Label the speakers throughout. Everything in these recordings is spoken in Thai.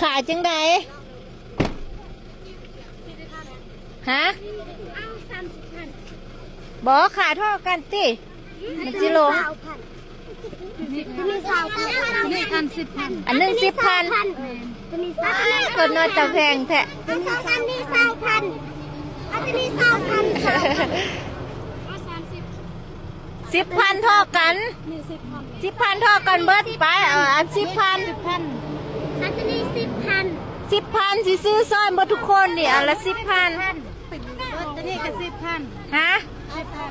Speaker 1: ขายจังใดฮะบอกขายเท่ากันติมันจิลง
Speaker 2: มี20,000นี่คัน10,000
Speaker 1: อันนึง10,000คนน้อยตะแพงแท้
Speaker 2: อันนี้20,000อันนี้
Speaker 1: 10,000เท่ากัน10,000เท่ากันเบิดไปอัน10,000
Speaker 2: อันนี้10,000
Speaker 1: สิซื้อซ้อยหมดทุกคนนี่อันละ10,000
Speaker 2: อันนี้ก็10,000
Speaker 1: ฮะ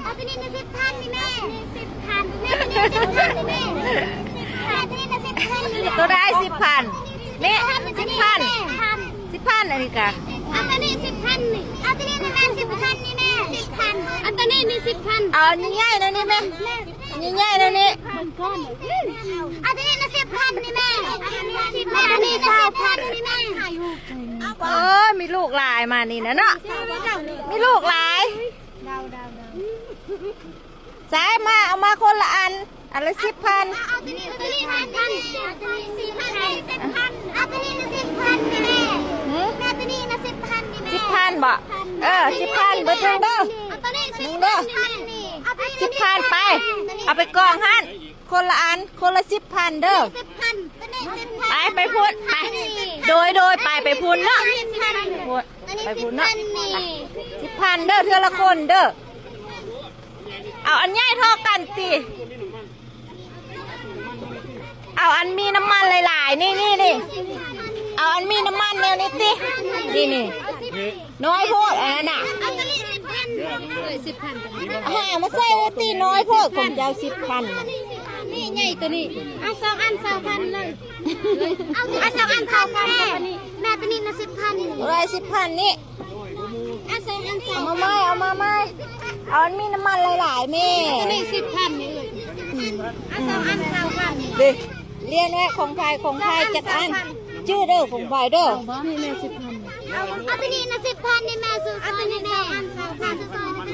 Speaker 2: อันนี้ก็10,000นี่แม่10,000แม่อันนี้10,000นี่แม่อันนี้ก็10,000นี่
Speaker 1: ตัวได้10,000แม่10,000อันนี้กะ
Speaker 2: อันนี้10,000นี่อันนี้แม่10,000นี่แม่10,000อันนี้นี่10,000
Speaker 1: เอานี่ง่ายนะนี่แม่นี่ง่ายนะนี่
Speaker 2: อันนี้นะ10,000นี่แม่อันนี้10,000นี่แม่
Speaker 1: โอ้ยมีลูกหลายมานี่นะเนาะมีลูกหลายสายมาเอามาคนละอันละ10,000
Speaker 2: อันนี้10,000อันนี้4,000อันนี้นะ10,000นี่แม่อันนี้นะ10,000นี่แม่
Speaker 1: 10,000บ่10,000เบิดเด้อ
Speaker 2: อันนี้10,000นี่
Speaker 1: 10,000ไปเอาไปกองหั่นคนละอันคนละ10,000เด้อไปพูดไปโดยไปพูนเนาะไปพูนเนาะ10,000เด้อเทื่อละคนเด้อเอาอันใหญ่เท่ากันติเอาอันมีน้ำมันหลายๆนี่เอาอันมีน้ำมันแนวนี้ตินี่น้อยโพดอันนั้นน่ะหามาใส่ว่าตีน้อยโพดผมจะเอา10,000
Speaker 2: นี่ใหญ่ตัวนี้เอา2 อัน 2,000เลยเอา2 อัน 2,000แม่ตัวนี้นะ10,000
Speaker 1: อะไร10,000นี่
Speaker 2: เอา2 อัน 2,000
Speaker 1: เอามาไม่เอาอันมีน้ำมันหลายๆแม่
Speaker 2: ตัวนี้10,000นี่เลยเอา2 อัน 2,000
Speaker 1: ดิเรียนไว้ของไทยจัดอันชื่อเด้อของไทยเด้อ
Speaker 2: นี่แม่10,000เอาตัวนี้นะ10,000นี่แม่ซื้อตัวนี้แม่2 อัน 2,000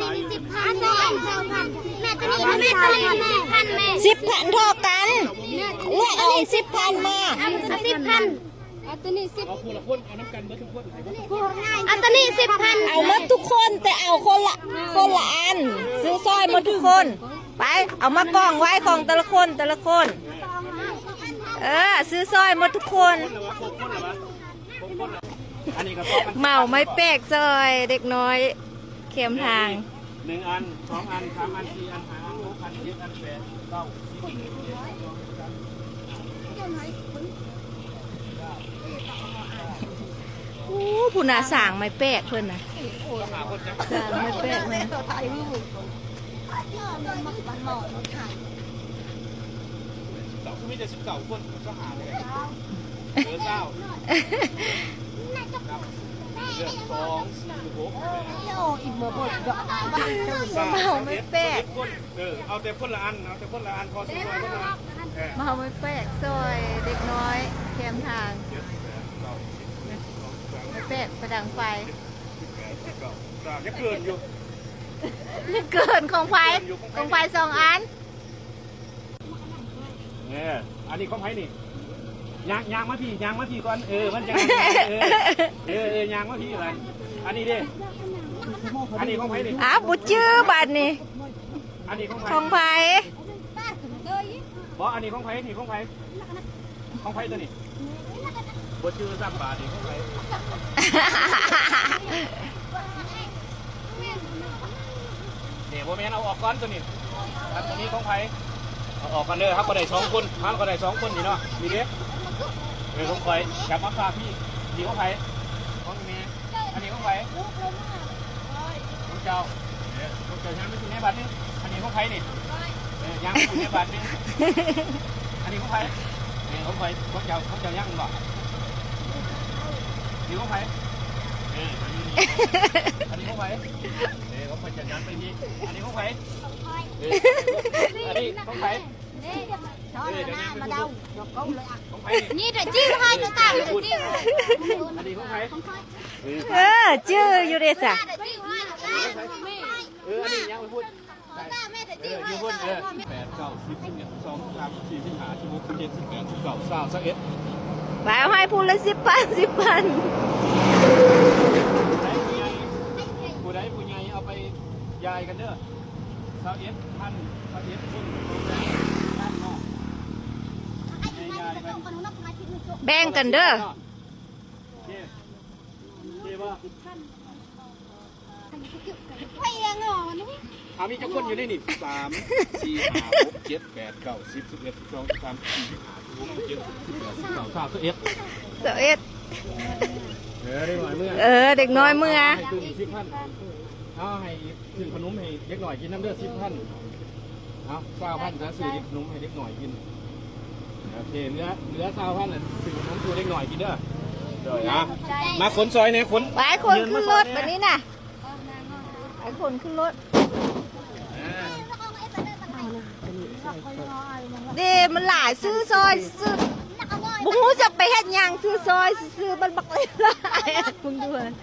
Speaker 2: ตัวนี้10,0002 อัน 2,000แม่ตัวนี้นะ10,000แม่
Speaker 1: 10,000เท่ากันเลือกเอา10,000มา
Speaker 2: 10,000อันตัวนี้10เอาคนละคนเอาน้ำกันเบิดทุกคนอันตัวนี้10,000
Speaker 1: เอาหมดทุกคนแต่เอาคนละอันซื้อซอยหมดทุกคนไปเอามากองไว้ของแต่ละคนซื้อซอยหมดทุกคนเมาไม่แปลกซอยเด็กน้อยเข็มทาง
Speaker 3: 1 อัน 2 อัน 3 อัน 4 อัน 5 อัน 6 อัน 7 อัน
Speaker 1: ผู้น่าสางไม่แปลกเพื่อนนะสางไม่แปลกเลย
Speaker 3: มีแต่19 คนก็หาเลยเจ้าเดือน2 4 6
Speaker 1: อีกมาบดดอกเมาไม่แปลก
Speaker 3: เอาแต่คนละอันพอสิบคนละ
Speaker 1: เมาไม่แปลกซอยเด็กน้อยเข็มทางไม่แปลกประดังไฟ
Speaker 3: ยังเกินอยู่
Speaker 1: เกินของไฟ2 อัน
Speaker 3: เนี่ยอันนี้ของไฟนี่ยางมาพี่ก่อนมันจะยางมาพี่อะไรอันนี้ดิอันนี้ของไฟนี่
Speaker 1: บุจื้อบัดนี่
Speaker 3: อันนี้
Speaker 1: ของไฟ
Speaker 3: บอกอันนี้ของไฟนี่ของไฟตัวนี้บุจื้อ3 บาทนี่ของไฟเนี่ยโมเมนต์เอาออกก้อนตัวนี้อันนี้ของไฟเอาออกกันเลยครับก็ได้2 คนก็ได้2 คนนี่เนาะมีเด็กของไฟจับมาฝากพี่ดีของไฟของเมย์อันนี้ของไฟของเจ้ายังไม่ถึงในบัตรนี่อันนี้ของไฟนี่ยังไม่ถึงในบัตรนี่อันนี้ของไฟของไฟของเจ้ายังบ่ดีของไฟอันนี้ของไฟของไฟจัดงานไปนี่อันนี้ของไฟอันนี้ของไฟ
Speaker 2: นี่แต่จิ้วให้ตัวตายแต่จิ้ว
Speaker 3: อันนี้ของใคร
Speaker 1: ชื่ออยู่เดซ่ะ
Speaker 3: นี่ยังไม่พูดยืมพูด8 9 10 12 13 14 15 16 17 18 19 20 21
Speaker 1: ไปเอาให้พูดละ10,000 10,000
Speaker 3: ผู้ใดผู้ใหญ่เอาไปยายกันเด้อชาวเอฟพันชาวเอฟคนท่านเนาะ
Speaker 1: แบ่งกันเด้อ
Speaker 3: เจ๊ว่า
Speaker 2: ไปยังเหรอนี่
Speaker 3: มีเจ้าคนอยู่ในนี่3 4 5 6 7 8 9 10 11 12 13 14 15 16 17 18 19 20 21
Speaker 1: 21
Speaker 3: ได้หน่อยเมื่อ
Speaker 1: เด็กน้อยเมื่อ
Speaker 3: ให้ตื่น10,000เอาให้ซื้อขนมให้เด็กหน่อยกินน้ำเด้อ10,000เอา9,000จะซื้อขนมให้เด็กหน่อยกินโอเคเหลือ9,000น่ะซื้อขนมตัวเด็กหน่อยกินเด้อเดี๋ยวนะมาขนซอยเนี่ยขน
Speaker 1: ไปคนขึ้นรถแบบนี้น่ะไปคนขึ้นรถเดมันหลายซื้อซอยซื้อบุ้งจะไปเฮ็ดหยังซื้อซอยซื้อมันบักเลยล่ะมึงดูนะ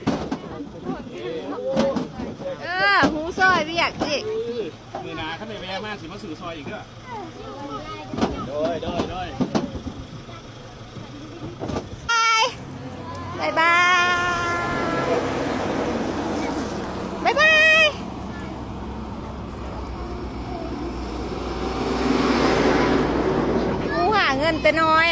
Speaker 1: หูซอยไม่อยากจิ
Speaker 3: มือหนาข้าในแวะมากสิมาสื่อซอยอีกเด้อโดย
Speaker 1: บายบายบายหูหาเงินแต่น้อย